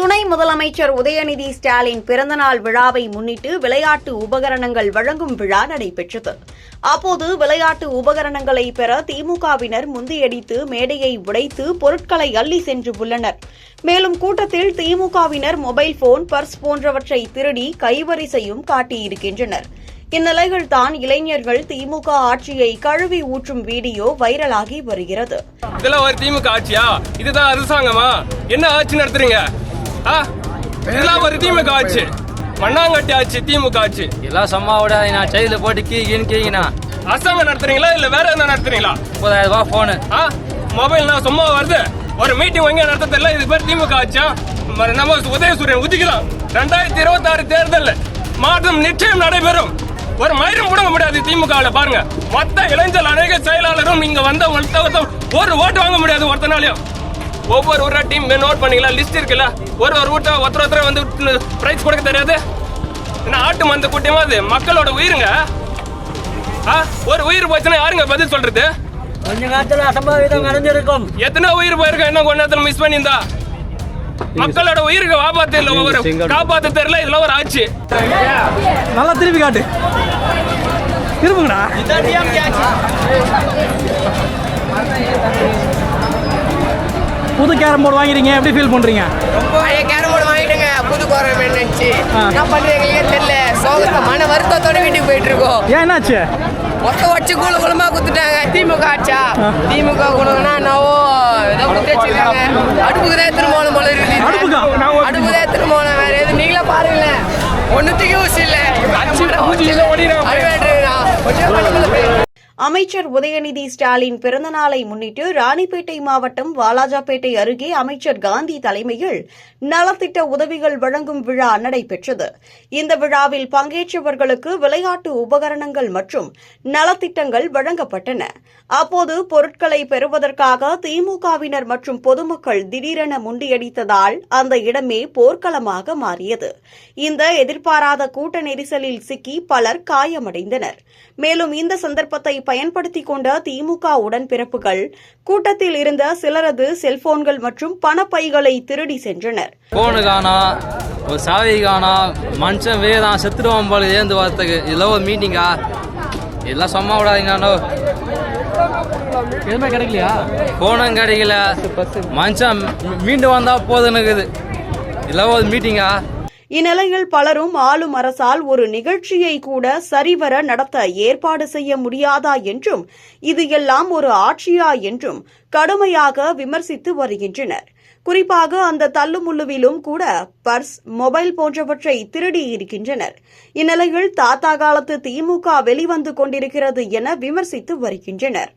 துணை முதலமைச்சர் உதயநிதி ஸ்டாலின் பிறந்தநாள் விழாவை முன்னிட்டு விளையாட்டு உபகரணங்கள் வழங்கும் விழா நடைபெற்றது. அப்போது விளையாட்டு உபகரணங்களை பெற திமுகவினர் முந்தியடித்து மேடையை உடைத்து பொருட்களை அள்ளி சென்று உள்ளனர். மேலும் கூட்டத்தில் திமுகவினர் மொபைல் போன், பர்ஸ் போன்றவற்றை திருடி கைவரிசையும் காட்டியிருக்கின்றனர். இந்நிலையில்தான் இளைஞர்கள் திமுக ஆட்சியை கழுவி ஊற்றும் வீடியோ வைரலாகி வருகிறது. இதெல்லாம் ஒரு திமுக ஆட்சியா? இதுதான் அரசாங்கமா? என்ன ஆட்சி நடத்துறீங்க? இதெல்லாம் ஒரு திமுக ஆட்சி, மண்ணாங்கட்டி ஆட்சி, திமுக ஆட்சி. எல்லாம் சும்மாவோட நான் செயல போட்டு கீழா அரசாங்கம் நடத்துறீங்களா இல்ல வேற என்ன நடத்துறீங்களா? 30,000 ரூபாய் போனு, மொபைல்னா சும்மா வருது. ஒரு மீட்டிங் வாங்கி நடத்த தெரியல. இது பேர் திமுக ஆட்சியா? நம்ம உதயசூரியன் உதிக்கலாம். 2026 தேர்தல் மாற்றம் நிச்சயம் நடைபெறும். ஒரு மயிரும் முடங்க முடியாது திமுக. பாருங்க, மொத்த இளைஞர் அநேக செயலாளரும் இங்க வந்த ஒரு ஓட்டு வாங்க முடியாது ஒருத்தனாலையும். ஒவ்வொரு ஊரா டீம் நோட் பண்ணிக்கலாம், லிஸ்ட் இருக்குல்ல. ஒரு வீட்டை ஒருத்தர் வந்து பிரைஸ் கொடுக்க தெரியாது. ஆட்டு மந்த கூட்டமா அது மக்களோட உயிருங்க. ஒரு உயிர் போச்சுன்னா யாருங்க பதில் சொல்றது? கொஞ்ச காலத்துல அசம்பாவிதம் நடந்திருக்கும். எத்தனை உயிர் போயிருக்க? என்ன கொஞ்ச நேரத்துல மிஸ் பண்ணியிருந்தா? மக்களோட உயிருக்கு காப்பாத்த தெரியல. இதெல்லாம் ஒரு ஆட்சி. நல்லா திருப்பி காட்டு, திரும்புங்கடா. புது கேரம் போர்டு வாங்கிறீங்க, எப்படி ஃபீல் பண்றீங்க? பழைய கேரம் போர்டு வாங்கிட்டுங்க, புது கவர்மெண்ட் நினைச்சு என்ன பண்றீங்க தெரியல. சோகத்தை மன வருத்தத்தோட வீட்டுக்கு போயிட்டு இருக்கோம். ஏன் என்னாச்சு? மொத்த வச்சு குளமா குத்துட்டாங்க. திமுக ஆச்சா? திமுக குளம்னா என்னவோ ஏதோ குத்தி வச்சிருக்காங்க. அடுப்புக்குதே திருமணம் போல இருக்குது. அடுப்புதே திருமணம் வேற எது? நீங்களே பாருங்களேன், ஒன்னுத்துக்கு யூஸ் இல்லை. அமைச்சர் உதயநிதி ஸ்டாலின் பிறந்தநாளை முன்னிட்டு ராணிப்பேட்டை மாவட்டம் வாலாஜாபேட்டை அருகே அமைச்சர் காந்தி தலைமையில் நலத்திட்ட உதவிகள் வழங்கும் விழா நடைபெற்றது. இந்த விழாவில் பங்கேற்றவர்களுக்கு விளையாட்டு உபகரணங்கள் மற்றும் நலத்திட்டங்கள் வழங்கப்பட்டன. அப்போது பொருட்களை பெறுவதற்காக திமுகவினர் மற்றும் பொதுமக்கள் திடீரென முண்டியடித்ததால் அந்த இடமே போர்க்களமாக மாறியது. இந்த எதிர்பாராத கூட்ட நெரிசலில் சிக்கி பலர் காயமடைந்தனர். மேலும் இந்த சந்தர்ப்பத்தை பயன்படுத்திக் கொண்ட திமுக உடன்பிறப்புகள் கூட்டத்தில் இருந்த சிலரது செல்போன்கள் மற்றும் பணப்பைகளை திருடி சென்றனர். போனு காணா, ஒரு சாவி காணா, மனுஷன் வேதான் செத்துடுவான் போல ஏந்து வார்த்தைக்கு. இதெல்லாம் ஒரு மீட்டிங்கா? இதெல்லாம் சும்மா விடாதீங்கண்ணோ. எதுவுமே கிடைக்கலையா? போனும் கிடைக்கல, மனுஷன் மீண்டு வந்தா போதுன்னுக்குது. இதெல்லாம் ஒரு மீட்டிங்கா? இந்நிலையில் பலரும் ஆளும் அரசால் ஒரு நிகழ்ச்சியை கூட சரிவர நடத்த ஏற்பாடு செய்ய முடியாதா என்றும், இது எல்லாம் ஒரு ஆட்சியா என்றும் கடுமையாக விமர்சித்து வருகின்றனர். குறிப்பாக அந்த தள்ளுமுள்ளுவிலும் கூட பர்ஸ், மொபைல் போன்றவற்றை திருடி இருக்கின்றனர். இந்நிலையில் தாத்தா காலத்து திமுக வெளிவந்து கொண்டிருக்கிறது என விமர்சித்து வருகின்றனர்.